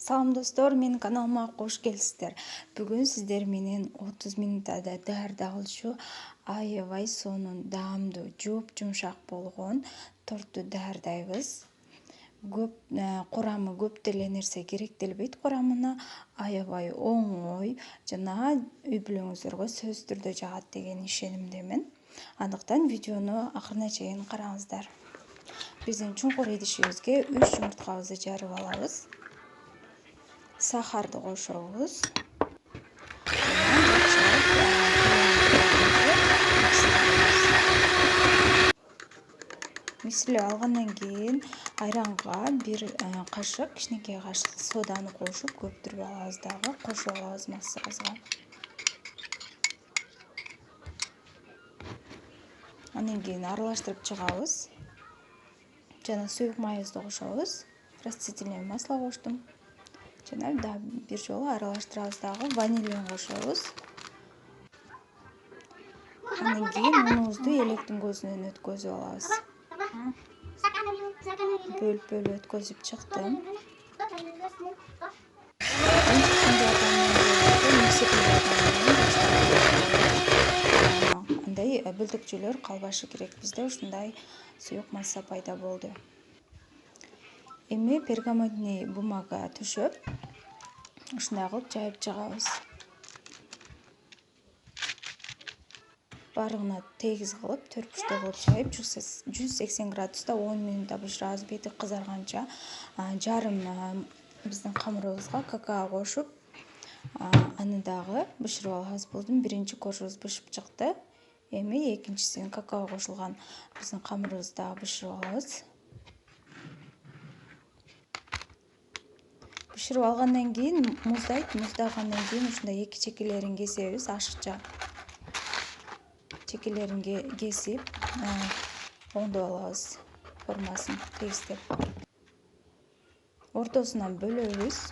Салам достор, менин каналыма кош келипсиздер. Бүгүн сиздер менен 30 минутада даярдалчу аябай сонун даамдуу, жуп-жумшак болгон торту даярдайбыз. Курамы көп деле нерсе керектелбейт курамына. Аябай оңой жана үй бүлөңүздөргө сөзсүз түрдө жагат деген ишенимдемин. Андыктан видеону акырына чейин караңыздар. Биздин чуңкур идишибизге 3 жумурткабызды жарып алабыз. Сахарды кошобуз. Мисилип алгандан кийин айранга бир кашык, кичинекей кашык соданы кошуп көптүрүп алабыз дагы, кошуп алабыз массабызга. Андан кийин аралаштырып чыгабыз. Жана суюк майыбызды кошобуз. Растительное масло коштум. Жана да бир жолу аралаштырабыз дагы, ванилин кошобуз. Андан кийин унубузду электин көзүнөн өткөзүп алабыз. Бөлүп өткөзүп чыктым. Андай бөлтөкчөлөр калбашы керек. Бизде ушундай суюк масса пайда болду. Эми пергаментный бумага түшөп, ушундай кылып жайып чыгабыз. Барыгына тегиз кылып, төрпүштө кылып жайып 180 градуста 10 минутта бышырабыз. Бети кызарганча жарым биздин камырыбызга какао кошуп, аны дагы бышырып алабыз. Бул биринчи кошубуз бышып чыкты. Эми экинчисин какао кошулган биздин камырыбызды дагы бышырып алабыз. Бышырып алгандан кийин муздагандан кийин ушундай эки чекелерин кесебиз, ашыкча чекелерин кесип, оңдоп алабыз формасын тегистеп. Ортосунан бөлөбүз.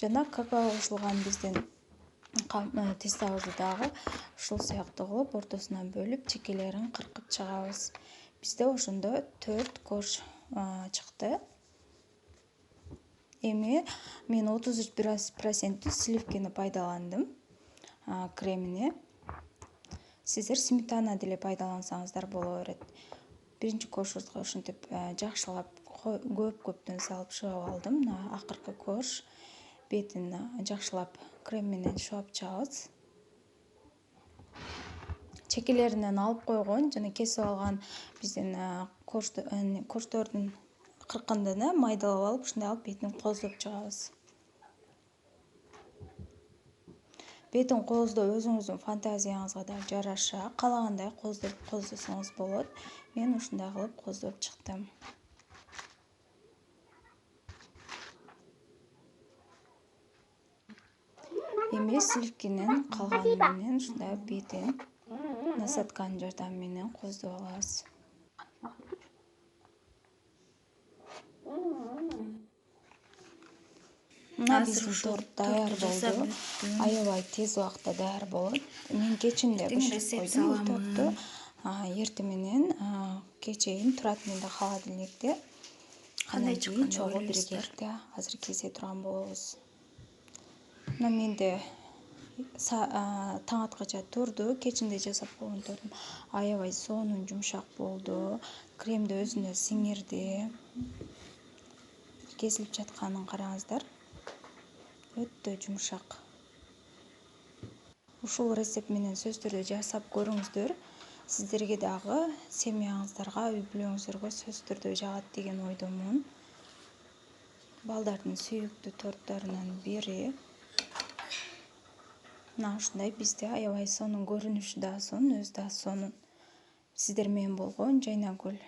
Жана какао кошулган биздин тестабызды дагы ушул сыяктуу кылып ортосунан бөлүп, чекелерин кыркып чыгабыз. Бизде ошондо 4 кош чыкты. Эми мен 33% сливкини пайдаландым, кремини. Сиздер сметана деле пайдалансаңыздар боло берет. Биринчи кошубузга ушинтип жакшылап көптөн салып шыбап алдым. Акыркы кош бетин жакшылап крем менен шыбап чыгабыз. Чекелеринен алып койгон жана кесип алган биздин коштордун кыркындыны майдалап алып, ушундай алып бетин кооздоп чыгабыз. Бетин кооздоо өзүңүздүн фантазияңызга да жараша, каалагандай кооздосоңуз болот. Мен ушундай кылып кооздоп чыктым. Эми сливкинин калганы менен ушундай бетин насатканын жардамы менен кооздоп алабыз. Биздин торт даяр болду. Аябай тез убакытта даяр болот. Мен кечинде бышырып койдум торту. Эртең менен кечейин турат менде холодильникте. Андан кийин чогуу биргеликте азыр кесе турган болобуз. Менде таң аткача турду, кечинде жасап койгон тортум аябай сонун жумшак болду. Крем да өзүнө сиңирди. Кесилип жатканын караңыздар. Өтө жумшак. Ушул рецепт менен сөзсүз түрдө жасап көрүңүздөр. Сиздерге дагы семьяңыздарга, үй бүлөңүздөргө сөзсүз түрдө жагат деген ойдомун. Балдардын сүйүктүү тортторунан бири. Ушундай бизде аябай сонун, көрүнүшү да сонун, өзү да сонун. Сиздер менен болгон Жайнагүл.